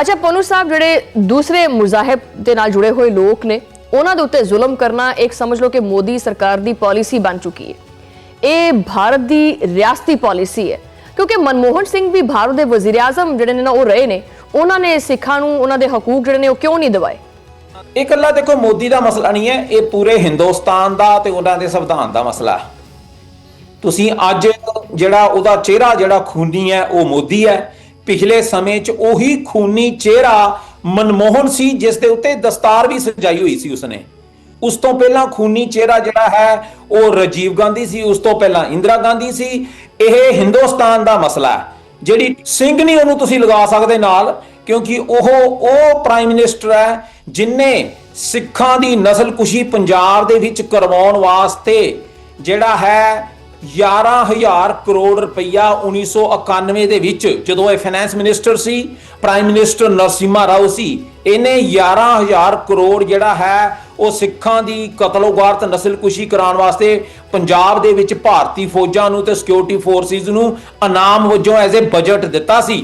अच्छा पन्नू साहब ਜਿਹੜੇ ਦੂਸਰੇ ਮੁਜ਼ਾਹਿਬ ਦੇ ਨਾਲ ਜੁੜੇ ਹੋਏ ਲੋਕ ਨੇ ਉਹਨਾਂ ਦੇ ਉੱਤੇ ਜ਼ੁਲਮ ਕਰਨਾ ਇੱਕ ਸਮਝ ਲਓ ਕਿ ਮੋਦੀ ਸਰਕਾਰ ਦੀ ਪਾਲਿਸੀ ਬਣ ਚੁੱਕੀ ਹੈ। ਇਹ ਭਾਰਤ ਦੀ ਰਿਆਸਤੀ ਪਾਲਿਸੀ ਹੈ ਕਿਉਂਕਿ ਮਨਮੋਹਨ ਸਿੰਘ ਵੀ ਭਾਰਤ ਦੇ ਵਜ਼ੀਰ ਆਜ਼ਮ ਜਿਹੜੇ ਨੇ ਨਾ ਉਹ ਰਹੇ ਨੇ, ਉਹਨਾਂ ਨੇ ਸਿੱਖਾਂ ਨੂੰ ਉਹਨਾਂ ਦੇ ਹਕੂਕ ਜਿਹੜੇ ਨੇ ਉਹ ਕਿਉਂ ਨਹੀਂ ਦਿਵਾਏ। ਇਹ ਇਕੱਲਾ ਦੇਖੋ ਮੋਦੀ ਦਾ ਮਸਲਾ ਨਹੀਂ ਹੈ, ਇਹ ਪੂਰੇ ਹਿੰਦੁਸਤਾਨ ਦਾ ਤੇ ਉਹਨਾਂ ਦੇ ਸੰਵਿਧਾਨ ਦਾ ਮਸਲਾ ਹੈ। ਤੁਸੀਂ ਅੱਜ ਜਿਹੜਾ ਉਹਦਾ ਚਿਹਰਾ ਜਿਹੜਾ ਖੂਨੀ ਹੈ ਉਹ ਮੋਦੀ ਹੈ। ਪਿਛਲੇ ਸਮੇਂ 'ਚ ਉਹੀ ਖੂਨੀ ਚਿਹਰਾ ਮਨਮੋਹਨ ਸੀ ਜਿਸ ਦੇ ਉੱਤੇ ਦਸਤਾਰ ਵੀ ਸਜਾਈ ਹੋਈ ਸੀ ਉਸਨੇ। ਉਸ ਤੋਂ ਪਹਿਲਾਂ ਖੂਨੀ ਚਿਹਰਾ ਜਿਹੜਾ ਹੈ ਉਹ ਰਾਜੀਵ ਗਾਂਧੀ ਸੀ, ਉਸ ਤੋਂ ਪਹਿਲਾਂ ਇੰਦਰਾ ਗਾਂਧੀ ਸੀ। ਇਹ ਹਿੰਦੁਸਤਾਨ ਦਾ ਮਸਲਾ ਹੈ। ਜਿਹੜੀ ਸਿੰਘ ਨਹੀਂ ਉਹਨੂੰ ਤੁਸੀਂ ਲਗਾ ਸਕਦੇ ਨਾਲ, ਕਿਉਂਕਿ ਉਹ ਪ੍ਰਾਈਮ ਮਿਨਿਸਟਰ ਹੈ ਜਿਨਨੇ ਸਿੱਖਾਂ ਦੀ ਨਸਲਕੁਸ਼ੀ ਪੰਜਾਬ ਦੇ ਵਿੱਚ ਕਰਵਾਉਣ ਵਾਸਤੇ ਜਿਹੜਾ ਹੈ 11,000 ਕਰੋੜ ਰੁਪਈਆ 1991 ਦੇ ਵਿੱਚ ਜਦੋਂ ਇਹ ਫਾਈਨੈਂਸ ਮਿਨਿਸਟਰ ਸੀ, ਪ੍ਰਾਈਮ ਮਿਨਿਸਟਰ ਨਰਸਿਮਹਾ ਰਾਓ ਸੀ, ਇਹਨੇ 11,000 ਕਰੋੜ ਜਿਹੜਾ ਹੈ ਉਹ ਸਿੱਖਾਂ ਦੀ ਕਤਲੋਗਾਰਤ ਨਸਲਕੁਸ਼ੀ ਕਰਾਉਣ ਵਾਸਤੇ ਪੰਜਾਬ ਦੇ ਵਿੱਚ ਭਾਰਤੀ ਫੌਜਾਂ ਨੂੰ ਤੇ ਸਿਕਿਉਰਿਟੀ ਫੋਰਸਿਸ ਨੂੰ ਇਨਾਮ ਵਜੋਂ ਐਜ਼ ਏ ਬਜਟ ਦਿੱਤਾ ਸੀ।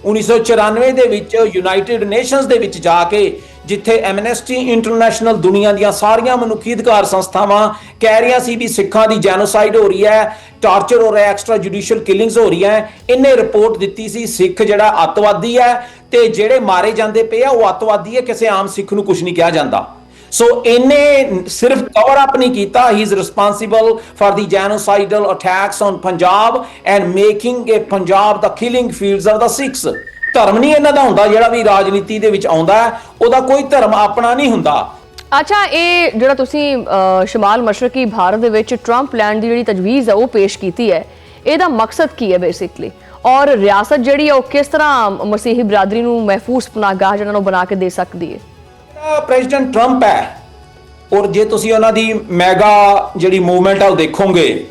1994 ਦੇ ਵਿੱਚ ਯੂਨਾਈਟਿਡ ਨੇਸ਼ਨਸ ਦੇ ਵਿੱਚ ਜਾ ਕੇ ਜਿੱਥੇ ਐਮਨੈਸਟੀ ਇੰਟਰਨੈਸ਼ਨਲ ਦੁਨੀਆ ਦੀਆਂ ਸਾਰੀਆਂ ਮਨੁੱਖੀ ਅਧਿਕਾਰ ਸੰਸਥਾਵਾਂ ਕਹਿ ਰਹੀਆਂ ਸੀ ਵੀ ਸਿੱਖਾਂ ਦੀ ਜੈਨੋਸਾਈਡ ਹੋ ਰਹੀ ਹੈ, ਟਾਰਚਰ ਹੋ ਰਿਹਾ, ਐਕਸਟਰਾ ਜੁਡੀਸ਼ੀਅਲ ਕਿਲਿੰਗਸ ਹੋ ਰਹੀਆਂ, ਇਹਨੇ ਰਿਪੋਰਟ ਦਿੱਤੀ ਸੀ ਸਿੱਖ ਜਿਹੜਾ ਅੱਤਵਾਦੀ ਹੈ ਤੇ ਜਿਹੜੇ ਮਾਰੇ ਜਾਂਦੇ ਪਏ ਆ ਉਹ ਅੱਤਵਾਦੀ ਹੈ, ਕਿਸੇ ਆਮ ਸਿੱਖ ਨੂੰ ਕੁਝ ਨਹੀਂ ਕਿਹਾ ਜਾਂਦਾ। ਸੋ ਇਹਨੇ ਸਿਰਫ ਕਵਰ ਅਪ ਨਹੀਂ ਕੀਤਾ, he is responsible for the genocidal attacks on Punjab and making a Punjab the killing fields of the Sikhs. ਧਰਮ ਨਹੀਂ ਇਹਨਾਂ ਦਾ ਹੁੰਦਾ, ਜਿਹੜਾ ਵੀ ਰਾਜਨੀਤੀ ਦੇ ਵਿੱਚ ਆਉਂਦਾ ਉਹਦਾ ਕੋਈ ਧਰਮ ਆਪਣਾ ਨਹੀਂ ਹੁੰਦਾ। ਅੱਛਾ, ਇਹ ਜਿਹੜਾ ਤੁਸੀਂ ਸ਼ਮਾਲ ਮਸ਼ਰਕੀ ਭਾਰਤ ਦੇ ਵਿੱਚ ਟਰੰਪ ਲੈਂਡ ਦੀ ਜਿਹੜੀ ਤਜਵੀਜ਼ ਹੈ ਉਹ ਪੇਸ਼ ਕੀਤੀ ਹੈ, ਇਹਦਾ ਮਕਸਦ ਕੀ ਹੈ ਬੇਸਿਕਲੀ, ਔਰ ਰਿਆਸਤ ਜਿਹੜੀ ਹੈ ਉਹ ਕਿਸ ਤਰ੍ਹਾਂ ਮਸੀਹੀ ਬਰਾਦਰੀ ਨੂੰ ਮਹਿਫੂਜ਼ ਪਨਾਹਗਾਹ ਜਿਹਨਾਂ ਨੂੰ ਬਣਾ ਕੇ ਦੇ ਸਕਦੀ ਹੈ। ਪ੍ਰੈਜ਼ੀਡੈਂਟ ਟਰੰਪ ਹੈ, ਔਰ ਜੇ ਤੁਸੀਂ ਉਹਨਾਂ ਦੀ ਮੈਗਾ ਜਿਹੜੀ ਮੂਵਮੈਂਟ ਆ ਉਹ ਦੇਖੋਗੇ,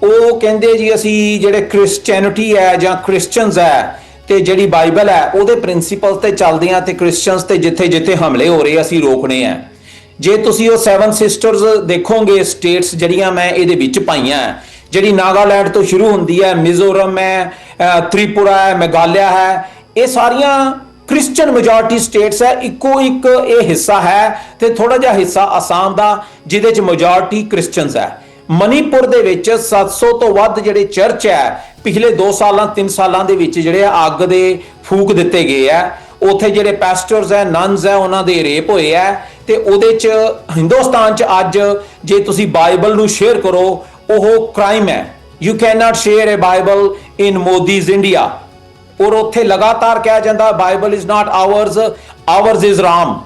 ਉਹ ਕਹਿੰਦੇ ਜੀ ਅਸੀਂ ਜਿਹੜੇ ਕ੍ਰਿਸਚੈਨਿਟੀ ਹੈ ਜਾਂ ਕ੍ਰਿਸਚੀਅਨਸ ਹੈ ਤੇ ਜਿਹੜੀ ਬਾਈਬਲ ਹੈ ਉਹਦੇ ਪ੍ਰਿੰਸੀਪਲ ਤੇ ਚੱਲਦੇ ਆ ਤੇ ਕ੍ਰਿਸਚੀਅਨਸ ਤੇ ਜਿੱਥੇ ਜਿੱਥੇ ਹਮਲੇ ਹੋ ਰਹੇ ਅਸੀਂ ਰੋਕਣੇ ਆ। ਜੇ ਤੁਸੀਂ ਉਹ 7 ਸਿਸਟਰਸ ਦੇਖੋਗੇ ਸਟੇਟਸ ਜਿਹੜੀਆਂ ਮੈਂ ਇਹਦੇ ਵਿੱਚ ਪਾਈਆਂ, ਜਿਹੜੀ ਨਾਗਾਲੈਂਡ ਤੋਂ ਸ਼ੁਰੂ ਹੁੰਦੀ ਹੈ, ਮਿਜ਼ੋਰਮ ਹੈ, ਤ੍ਰਿਪੁਰਾ ਹੈ, ਮੇਘਾਲਿਆ ਹੈ, ਇਹ ਸਾਰੀਆਂ ਕ੍ਰਿਸਚਨ ਮੈਜੋਰਟੀ ਸਟੇਟਸ ਹੈ। ਇੱਕੋ ਇੱਕ ਇਹ ਹਿੱਸਾ ਹੈ ਤੇ ਥੋੜਾ ਜਿਹਾ ਹਿੱਸਾ ਅਸਾਮ ਦਾ ਜਿਹਦੇ ਚ ਮੈਜੋਰਟੀ ਕ੍ਰਿਸਚੀਅਨਸ ਹੈ। ਮਨੀਪੁਰ ਦੇ ਵਿੱਚ 700 ਤੋਂ ਵੱਧ ਜਿਹੜੇ ਚਰਚ ਹੈ ਪਿਛਲੇ 2 ਸਾਲਾਂ 3 ਸਾਲਾਂ ਦੇ ਵਿੱਚ ਜਿਹੜੇ ਅੱਗ ਦੇ ਫੂਕ ਦਿੱਤੇ ਗਏ ਆ। ਉੱਥੇ ਜਿਹੜੇ ਪੈਸਟਰਸ ਹੈ, ਨਨਸ ਹੈ, ਉਹਨਾਂ ਦੇ ਰੇਪ ਹੋਏ ਆ ਤੇ ਉਹਦੇ ਚ ਹਿੰਦੁਸਤਾਨ ਚ ਅੱਜ ਜੇ ਤੁਸੀਂ ਬਾਈਬਲ ਨੂੰ ਸ਼ੇਅਰ ਕਰੋ ਉਹ ਕ੍ਰਾਈਮ ਹੈ। You can not share a Bible in Modi's India. ਔਰ ਉੱਥੇ ਲਗਾਤਾਰ ਕਿਹਾ ਜਾਂਦਾ Bible is not ours is Ram.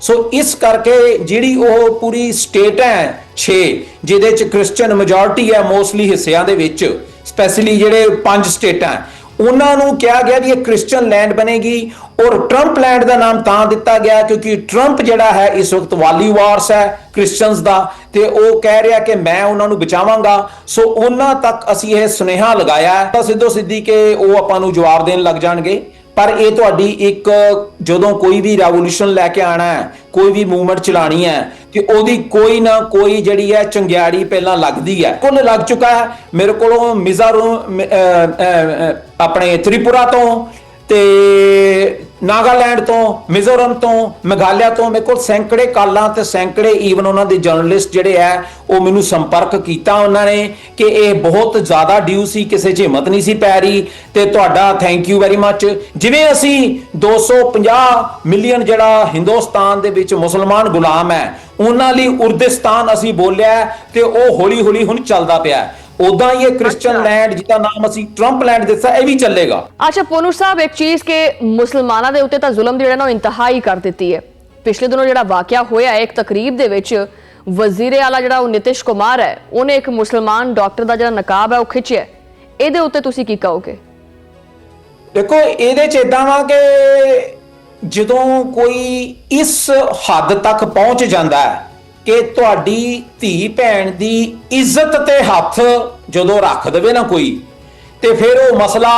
So ਇਸ ਕਰਕੇ ਜਿਹੜੀ ਉਹ ਪੂਰੀ ਸਟੇਟ ਹੈ 6 ਜਿਹਦੇ ਚ ਕ੍ਰਿਸਚਨ ਮੈਜੋਰਟੀ ਹੈ ਮੋਸਟਲੀ ਹਿੱਸਿਆਂ ਦੇ ਵਿੱਚ, ਸਪੈਸ਼ਲੀ ਜਿਹੜੇ 5 ਸਟੇਟਾਂ ਉਹਨਾਂ ਨੂੰ ਕਿਹਾ ਗਿਆ ਵੀ ਇਹ ਕ੍ਰਿਸਚਨ ਲੈਂਡ ਬਣੇਗੀ। ਔਰ ਟਰੰਪ ਲੈਂਡ ਦਾ ਨਾਮ ਤਾਂ ਦਿੱਤਾ ਗਿਆ ਕਿਉਂਕਿ ਟਰੰਪ ਜਿਹੜਾ ਹੈ ਇਸ ਵਕਤ ਵਾਲੀ ਵਾਰਸ ਹੈ ਕ੍ਰਿਸਚੀਅਨਸ ਦਾ ਤੇ ਉਹ ਕਹਿ ਰਿਹਾ ਕਿ ਮੈਂ ਉਹਨਾਂ ਨੂੰ ਬਚਾਵਾਂਗਾ। ਸੋ ਉਹਨਾਂ ਤੱਕ ਅਸੀਂ ਇਹ ਸੁਨੇਹਾ ਲਗਾਇਆ ਤਾਂ ਸਿੱਧੋ ਸਿੱਧੀ ਕਿ ਉਹ ਆਪਾਂ ਨੂੰ ਜਵਾਬ ਦੇਣ ਲੱਗ ਜਾਣਗੇ। ਪਰ ਇਹ ਤੁਹਾਡੀ ਇੱਕ ਜਦੋਂ ਕੋਈ ਵੀ ਰੈਵੋਲੂਸ਼ਨ ਲੈ ਕੇ ਆਣਾ ਹੈ, ਕੋਈ ਵੀ ਮੂਵਮੈਂਟ ਚਲਾਣੀ ਹੈ ਤੇ ਉਹਦੀ ਕੋਈ ਨਾ ਕੋਈ ਜਿਹੜੀ ਹੈ ਚੰਗਿਆੜੀ ਪਹਿਲਾਂ ਲੱਗਦੀ ਹੈ। ਕੋਲ ਲੱਗ ਚੁੱਕਾ ਹੈ ਮੇਰੇ ਕੋਲੋਂ ਮਿਜ਼ੋਰਮ ਆਪਣੇ ਤ੍ਰਿਪੁਰਾ ਤੋਂ ਤੇ ਨਾਗਾਲੈਂਡ ਤੋਂ, ਮਿਜ਼ੋਰਮ ਤੋਂ, ਮੇਘਾਲਿਆ ਤੋਂ ਮੇਰੇ ਕੋਲ ਸੈਂਕੜੇ ਕਾਲਾਂ ਤੇ ਸੈਂਕੜੇ ਈਵਨ ਉਹਨਾਂ ਦੇ ਜਰਨਲਿਸਟ ਜਿਹੜੇ ਹੈ ਉਹ ਮੈਨੂੰ ਸੰਪਰਕ ਕੀਤਾ ਉਹਨਾਂ ਨੇ ਕਿ ਇਹ ਬਹੁਤ ਜ਼ਿਆਦਾ ਡਿਊ ਸੀ, ਕਿਸੇ 'ਚ ਹਿੰਮਤ ਨਹੀਂ ਸੀ ਪੈ ਰਹੀ ਤੇ ਤੁਹਾਡਾ ਥੈਂਕ ਯੂ ਵੈਰੀ ਮੱਚ। ਜਿਵੇਂ ਅਸੀਂ 250 ਮਿਲੀਅਨ ਜਿਹੜਾ ਹਿੰਦੁਸਤਾਨ ਦੇ ਵਿੱਚ ਮੁਸਲਮਾਨ ਗੁਲਾਮ ਹੈ ਉਹਨਾਂ ਲਈ ਉਰਦਿਸਤਾਨ ਅਸੀਂ ਬੋਲਿਆ ਤੇ ਉਹ ਹੌਲੀ ਹੌਲੀ ਹੁਣ ਚੱਲਦਾ ਪਿਆ। ਉਦਾਂ ਹੀ ਇਹ ਕ੍ਰਿਸਚਨ ਲੈਂਡ ਜਿਹਦਾ ਨਾਮ ਅਸੀਂ ਟਰੰਪ ਲੈਂਡ ਦਿੱਤਾ ਇਹ ਵੀ ਚੱਲੇਗਾ। ਅੱਛਾ ਪੋਨੂ ਸਾਹਿਬ, ਇੱਕ ਚੀਜ਼ ਕਿ ਮੁਸਲਮਾਨਾਂ ਦੇ ਉੱਤੇ ਤਾਂ ਜ਼ੁਲਮ ਜਿਹੜਾ ਨਾ ਇੰਤਹਾਈ ਕਰ ਦਿੱਤੀ ਹੈ। ਪਿਛਲੇ ਦਿਨੋਂ ਜਿਹੜਾ ਵਾਕਿਆ ਹੋਇਆ ਇੱਕ ਤਕਰੀਬ ਦੇ ਵਿੱਚ ਵਜ਼ੀਰ ਆਲਾ ਜਿਹੜਾ ਉਹ ਨਿਤਿਸ਼ ਕੁਮਾਰ ਹੈ ਉਹਨੇ ਇੱਕ ਮੁਸਲਮਾਨ ਡਾਕਟਰ ਦਾ ਜਿਹੜਾ ਨਕਾਬ ਹੈ ਉਹ ਖਿੱਚਿਆ, ਇਹਦੇ ਉੱਤੇ ਤੁਸੀਂ ਕੀ ਕਹੋਗੇ? ਦੇਖੋ ਇਹਦੇ ਚ ਇਦਾਂ ਵਾ ਕਿ ਜਦੋਂ ਕੋਈ ਇਸ ਹੱਦ ਤੱਕ ਪਹੁੰਚ ਜਾਂਦਾ ਹੈ ਕਿ ਤੁਹਾਡੀ ਧੀ ਭੈਣ ਦੀ ਇੱਜ਼ਤ ਤੇ ਹੱਥ ਜਦੋਂ ਰੱਖ ਦੇਵੇ ਨਾ ਕੋਈ ਤੇ ਫਿਰ ਉਹ ਮਸਲਾ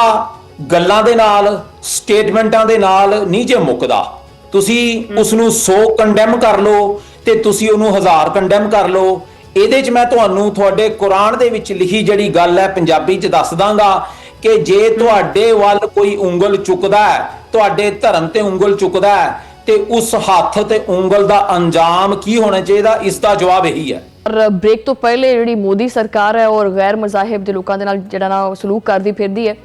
ਗੱਲਾਂ ਦੇ ਨਾਲ ਸਟੇਟਮੈਂਟਾਂ ਦੇ ਨਾਲ ਨਹੀਂ ਜੇ ਮੁੱਕਦਾ। ਤੁਸੀਂ ਉਸ ਨੂੰ 100 ਕੰਡੈਮ ਕਰ ਲਓ ਤੇ ਤੁਸੀਂ ਉਹਨੂੰ 1000 ਕੰਡੈਮ ਕਰ ਲਓ। ਇਹਦੇ 'ਚ ਮੈਂ ਤੁਹਾਨੂੰ ਤੁਹਾਡੇ ਕੁਰਾਨ ਦੇ ਵਿੱਚ ਲਿਖੀ ਜਿਹੜੀ ਗੱਲ ਹੈ ਪੰਜਾਬੀ 'ਚ ਦੱਸ ਦਾਂਗਾ ਕਿ ਜੇ ਤੁਹਾਡੇ ਵੱਲ ਕੋਈ ਉਂਗਲ ਚੁੱਕਦਾ ਹੈ, ਤੁਹਾਡੇ ਧਰਮ ਤੇ ਉਂਗਲ ਚੁੱਕਦਾ ਹੈ, ਤੇ ਉਸ ਹੱਥ ਤੇ ਉਂਗਲ ਦਾ ਅੰਜਾਮ ਕੀ ਹੋਣਾ ਚਾਹੀਦਾ? ਇਸ ਦਾ ਜਵਾਬ ਇਹੀ ਹੈ। ਔਰ ਬ੍ਰੇਕ ਤੋਂ ਪਹਿਲੇ ਜਿਹੜੀ ਮੋਦੀ ਸਰਕਾਰ ਹੈ ਔਰ ਗੈਰ ਮਜ਼ਾਹਿਬ ਦੇ ਲੋਕਾਂ ਦੇ ਨਾਲ ਜਿਹੜਾ ਨਾ ਸਲੂਕ ਕਰਦੀ ਫਿਰਦੀ ਹੈ,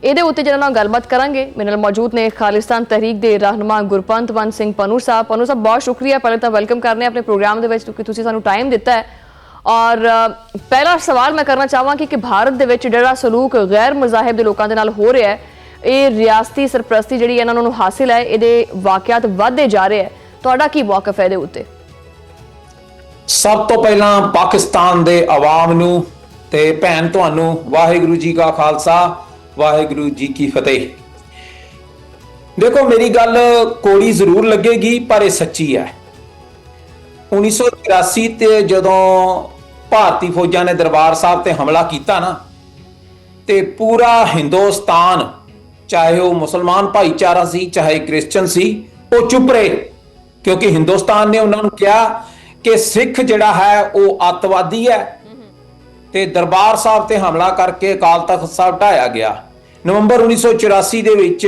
ਇਹਦੇ ਉੱਤੇ ਜਿਹੜਾ ਨਾਲ ਗੱਲਬਾਤ ਕਰਾਂਗੇ। ਮੇਰੇ ਨਾਲ ਮੌਜੂਦ ਨੇ ਖਾਲਿਸਤਾਨ ਤਹਿਰੀਕ ਦੇ ਰਹਿਨੁਮਾ ਗੁਰਪੰਤਵੰਤ ਸਿੰਘ ਪੰਨੂ ਸਾਹਿਬ। ਪੰਨੂ ਸਾਹਿਬ, ਬਹੁਤ ਸ਼ੁਕਰੀਆ ਪਹਿਲੇ ਤਾਂ ਵੈਲਕਮ ਕਰਨੇ ਆਪਣੇ ਪ੍ਰੋਗਰਾਮ ਦੇ ਵਿੱਚ, ਕਿਉਂਕਿ ਤੁਸੀਂ ਸਾਨੂੰ ਟਾਈਮ ਦਿੱਤਾ ਹੈ। ਔਰ ਪਹਿਲਾ ਸਵਾਲ ਮੈਂ ਕਰਨਾ ਚਾਹਾਂਗੀ ਕਿ ਭਾਰਤ ਦੇ ਵਿੱਚ ਜਿਹੜਾ ਸਲੂਕ ਗੈਰ ਮਜ਼ਾਹਿਬ ਦੇ ਲੋਕਾਂ ਦੇ ਨਾਲ ਹੋ ਰਿਹਾ ਹੈ, ਇਹ ਰਿਆਸਤੀ ਸਰਪ੍ਰਸਤੀ ਜਿਹੜੀ ਇਹਨਾਂ ਨੂੰ ਹਾਸਿਲ ਹੈ, ਇਹਦੇ ਵਾਕਿਆਤ ਵੱਧਦੇ ਜਾ ਰਹੇ ਹੈ, ਤੁਹਾਡਾ ਕੀ ਮੌਕਫ ਹੈ ਇਹਦੇ ਉੱਤੇ? ਸਭ ਤੋਂ ਪਹਿਲਾਂ ਪਾਕਿਸਤਾਨ ਦੇ ਆਵਾਮ ਨੂੰ ਤੇ ਭੈਣ ਤੁਹਾਨੂੰ ਵਾਹਿਗੁਰੂ ਜੀ ਕਾ ਖਾਲਸਾ, ਵਾਹਿਗੁਰੂ ਜੀ ਕੀ ਫਤਿਹ। ਦੇਖੋ, ਮੇਰੀ ਗੱਲ ਕੋੜੀ ਜ਼ਰੂਰ ਲੱਗੇਗੀ ਪਰ ਇਹ ਸੱਚੀ ਹੈ। 1983 ਤੇ ਜਦੋਂ ਭਾਰਤੀ ਫੌਜਾਂ ਨੇ ਦਰਬਾਰ ਸਾਹਿਬ ਤੇ ਹਮਲਾ ਕੀਤਾ ਨਾ, ਤੇ ਪੂਰਾ ਹਿੰਦੁਸਤਾਨ, ਚਾਹੇ ਉਹ ਮੁਸਲਮਾਨ ਭਾਈਚਾਰਾ ਸੀ ਚਾਹੇ ਕ੍ਰਿਸਚਨ ਸੀ, ਉਹ ਚੁੱਪ ਰਹੇ, ਕਿਉਂਕਿ ਹਿੰਦੁਸਤਾਨ ਨੇ ਉਹਨਾਂ ਨੂੰ ਕਿਹਾ ਕਿ ਸਿੱਖ ਜਿਹੜਾ ਹੈ ਉਹ ਅੱਤਵਾਦੀ ਹੈ, ਤੇ ਦਰਬਾਰ ਸਾਹਿਬ ਤੇ ਹਮਲਾ ਕਰਕੇ ਅਕਾਲ ਤਖਤ ਸਾਹਿਬ ਢਾਇਆ ਗਿਆ। ਨਵੰਬਰ 1984 ਦੇ ਵਿੱਚ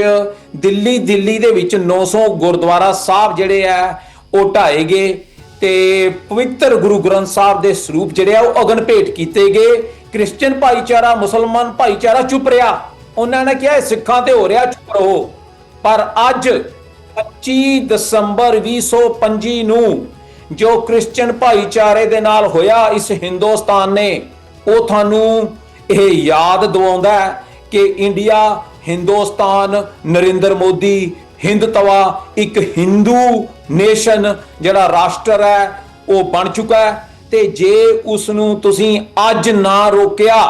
ਦਿੱਲੀ ਦੇ ਵਿੱਚ 900 ਗੁਰਦੁਆਰਾ ਸਾਹਿਬ ਜਿਹੜੇ ਆ ਉਹ ਢਾਏ ਗਏ, ਤੇ ਪਵਿੱਤਰ ਗੁਰੂ ਗ੍ਰੰਥ ਸਾਹਿਬ ਦੇ ਸਰੂਪ ਜਿਹੜੇ ਆ ਉਹ ਅਗਨ ਭੇਟ ਕੀਤੇ ਗਏ। ਕ੍ਰਿਸਚੀਅਨ ਭਾਈਚਾਰਾ, ਮੁਸਲਮਾਨ ਭਾਈਚਾਰਾ ਚੁੱਪ ਰਿਹਾ, ਉਹਨਾਂ ਨੇ ਕਿਹਾ ਸਿੱਖਾਂ ਤੇ ਹੋ ਰਿਹਾ, ਚੁੱਪ ਰਹੋ। ਪਰ ਅੱਜ 25 ਦਸੰਬਰ 2025 ਨੂੰ ਜੋ ਕ੍ਰਿਸਚੀਅਨ ਭਾਈਚਾਰੇ ਦੇ ਨਾਲ ਹੋਇਆ ਇਸ ਹਿੰਦੁਸਤਾਨ ਨੇ, ਉਹ ਤੁਹਾਨੂੰ ਇਹ ਯਾਦ ਦਿਵਾਉਂਦਾ ਹੈ ਕਿ ਇੰਡੀਆ, ਹਿੰਦੁਸਤਾਨ, ਨਰਿੰਦਰ ਮੋਦੀ, ਹਿੰਦਤਵਾ ਇੱਕ ਹਿੰਦੂ ਨੇਸ਼ਨ ਜਿਹੜਾ ਰਾਸ਼ਟਰ ਹੈ ਉਹ ਬਣ ਚੁੱਕਾ ਹੈ। ਤੇ ਜੇ ਉਸ ਨੂੰ ਤੁਸੀਂ ਅੱਜ ਨਾ ਰੋਕਿਆ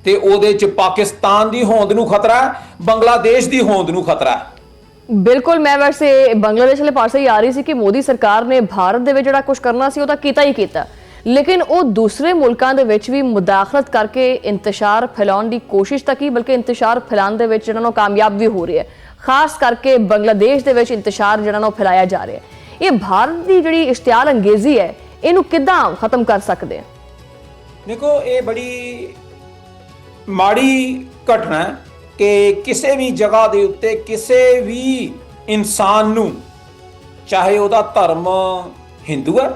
ਤੇ ਉਹਦੇ ਚ ਪਾਕਿਸਤਾਨ ਦੀ ਹੋਂਦ ਨੂੰ ਖਤਰਾ ਹੈ, ਬੰਗਲਾਦੇਸ਼ ਦੀ ਹੋਂਦ ਨੂੰ ਖਤਰਾ ਹੈ। ਬਿਲਕੁਲ, ਮੈਂ ਵੈਸੇ ਬੰਗਲਾਦੇਸ਼ ਵਾਲੇ ਪਾਸੇ ਹੀ ਆ ਰਹੀ ਸੀ ਕਿ ਮੋਦੀ ਸਰਕਾਰ ਨੇ ਭਾਰਤ ਦੇ ਵਿੱਚ ਜਿਹੜਾ ਕੁਝ ਕਰਨਾ ਸੀ ਉਹ ਤਾਂ ਕੀਤਾ ਹੀ ਕੀਤਾ, ਲੇਕਿਨ ਉਹ ਦੂਸਰੇ ਮੁਲਕਾਂ ਦੇ ਵਿੱਚ ਵੀ ਮੁਦਾਖਲਤ ਕਰਕੇ ਇੰਤਸ਼ਾਰ ਫੈਲਾਉਣ ਦੀ ਕੋਸ਼ਿਸ਼ ਤਾਂ ਕੀ, ਬਲਕਿ ਇੰਤਸ਼ਾਰ ਫੈਲਾਉਣ ਦੇ ਵਿੱਚ ਜਿਹੜਾ ਨਾ ਕਾਮਯਾਬ ਵੀ ਹੋ ਰਿਹਾ ਹੈ। ਖਾਸ ਕਰਕੇ ਬੰਗਲਾਦੇਸ਼ ਦੇ ਵਿੱਚ ਇੰਤਸ਼ਾਰ ਜਿਹੜਾ ਨਾ ਫੈਲਾਇਆ ਜਾ ਰਿਹਾ ਹੈ। ਇਹ ਭਾਰਤ ਦੀ ਜਿਹੜੀ ਇਸ਼ਤਿਆਲ ਅੰਗੇਜ਼ੀ ਹੈ, ਇਹਨੂੰ ਕਿੱਦਾਂ ਖਤਮ ਕਰ ਸਕਦੇ ਆ? ਦੇਖੋ, ਇਹ ਬੜੀ ਮਾੜੀ ਘਟਨਾ ਹੈ ਕਿ ਕਿਸੇ ਵੀ ਜਗ੍ਹਾ ਦੇ ਉੱਤੇ ਕਿਸੇ ਵੀ ਇਨਸਾਨ ਨੂੰ, ਚਾਹੇ ਉਹਦਾ ਧਰਮ ਹਿੰਦੂ ਹੈ,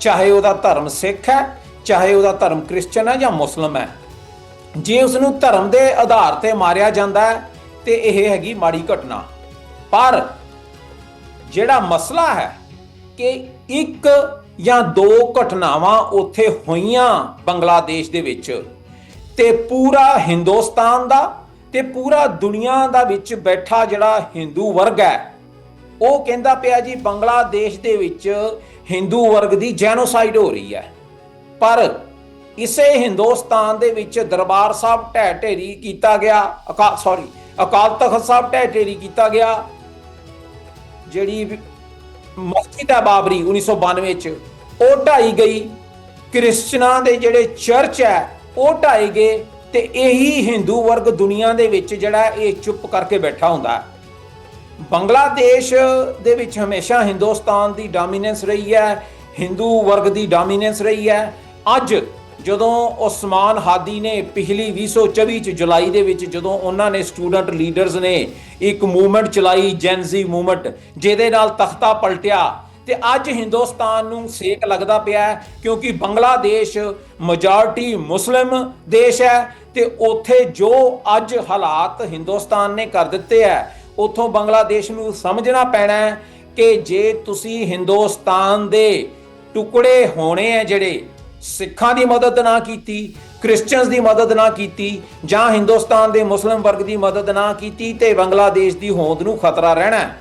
ਚਾਹੇ ਉਹਦਾ ਧਰਮ ਸਿੱਖ ਹੈ, ਚਾਹੇ ਉਹਦਾ ਧਰਮ ਕ੍ਰਿਸਚਨ ਹੈ ਜਾਂ ਮੁਸਲਮ ਹੈ, ਜੇ ਉਸ ਨੂੰ ਧਰਮ ਦੇ ਆਧਾਰ ਤੇ ਮਾਰਿਆ ਜਾਂਦਾ ਹੈ ਤੇ ਇਹ ਹੈਗੀ ਮਾੜੀ ਘਟਨਾ। ਪਰ ਜਿਹੜਾ ਮਸਲਾ ਹੈ ਕਿ ਇੱਕ ਜਾਂ ਦੋ ਘਟਨਾਵਾਂ ਉੱਥੇ ਹੋਈਆਂ ਬੰਗਲਾਦੇਸ਼ ਦੇ ਵਿੱਚ, ਤੇ ਪੂਰਾ ਹਿੰਦੁਸਤਾਨ ਦਾ ਤੇ ਪੂਰਾ ਦੁਨੀਆ ਦਾ ਵਿੱਚ ਬੈਠਾ ਜਿਹੜਾ ਹਿੰਦੂ ਵਰਗ ਹੈ, ਉਹ ਕਹਿੰਦਾ ਪਿਆ ਜੀ ਬੰਗਲਾਦੇਸ਼ ਦੇ ਵਿੱਚ ਹਿੰਦੂ ਵਰਗ ਦੀ ਜੈਨੋਸਾਈਡ ਹੋ ਰਹੀ ਹੈ। ਪਰ ਇਸੇ ਹਿੰਦੁਸਤਾਨ ਦੇ ਵਿੱਚ ਦਰਬਾਰ ਸਾਹਿਬ ਢਹਿ ਢੇਰੀ ਕੀਤਾ ਗਿਆ, ਅਕਾਲ ਤਖਤ ਸਾਹਿਬ ਢਹਿ ਢੇਰੀ ਕੀਤਾ ਗਿਆ, ਜਿਹੜੀ ਮਸਜਿਦ ਹੈ ਬਾਬਰੀ 1992 ਚ ਉਹ ਢਾਈ ਗਈ, ਕ੍ਰਿਸਚਨਾਂ ਦੇ ਜਿਹੜੇ ਚਰਚ ਹੈ ਉਹ ਢਾਏ ਗਏ, ਤੇ ਇਹੀ ਹਿੰਦੂ ਵਰਗ ਦੁਨੀਆ ਦੇ ਵਿੱਚ ਜਿਹੜਾ ਇਹ ਚੁੱਪ ਕਰਕੇ ਬੈਠਾ ਹੁੰਦਾ ਹੈ। ਬੰਗਲਾਦੇਸ਼ ਦੇ ਵਿੱਚ ਹਮੇਸ਼ਾ ਹਿੰਦੁਸਤਾਨ ਦੀ ਡੋਮੀਨੈਂਸ ਰਹੀ ਹੈ, ਹਿੰਦੂ ਵਰਗ ਦੀ ਡੋਮੀਨੈਂਸ ਰਹੀ ਹੈ। ਅੱਜ ਜਦੋਂ ਉਸਮਾਨ ਹਾਦੀ ਨੇ ਪਿਛਲੀ 2024 ਚ ਜੁਲਾਈ ਦੇ ਵਿੱਚ ਜਦੋਂ ਉਹਨਾਂ ਨੇ ਸਟੂਡੈਂਟ ਲੀਡਰਸ ਨੇ ਇੱਕ ਮੂਵਮੈਂਟ ਚਲਾਈ, ਜੈਨਜ਼ੀ ਮੂਵਮੈਂਟ, ਜਿਹਦੇ ਨਾਲ ਤਖਤਾ ਪਲਟਿਆ, ਤੇ ਅੱਜ ਹਿੰਦੁਸਤਾਨ ਨੂੰ ਸੇਕ ਲੱਗਦਾ ਪਿਆ ਹੈ, ਕਿਉਂਕਿ ਬੰਗਲਾਦੇਸ਼ ਮੈਜੋਰਟੀ ਮੁਸਲਿਮ ਦੇਸ਼ ਹੈ, ਤੇ ਉੱਥੇ ਜੋ ਅੱਜ ਹਾਲਾਤ ਹਿੰਦੁਸਤਾਨ ਨੇ ਕਰ ਦਿੱਤੇ ਹੈ, ਉੱਥੋਂ ਬੰਗਲਾਦੇਸ਼ ਨੂੰ ਸਮਝਣਾ ਪੈਣਾ ਹੈ ਕਿ ਜੇ ਤੁਸੀਂ ਹਿੰਦੁਸਤਾਨ ਦੇ ਟੁਕੜੇ ਹੋਣੇ ਆ ਜਿਹੜੇ, ਸਿੱਖਾਂ ਦੀ ਮਦਦ ਨਾ ਕੀਤੀ, ਕ੍ਰਿਸਚੀਅਨਸ ਦੀ ਮਦਦ ਨਾ ਕੀਤੀ, ਜਾਂ ਹਿੰਦੁਸਤਾਨ ਦੇ ਮੁਸਲਿਮ ਵਰਗ ਦੀ ਮਦਦ ਨਾ ਕੀਤੀ, ਤੇ ਬੰਗਲਾਦੇਸ਼ ਦੀ ਹੋਂਦ ਨੂੰ ਖਤਰਾ ਰਹਿਣਾ ਹੈ।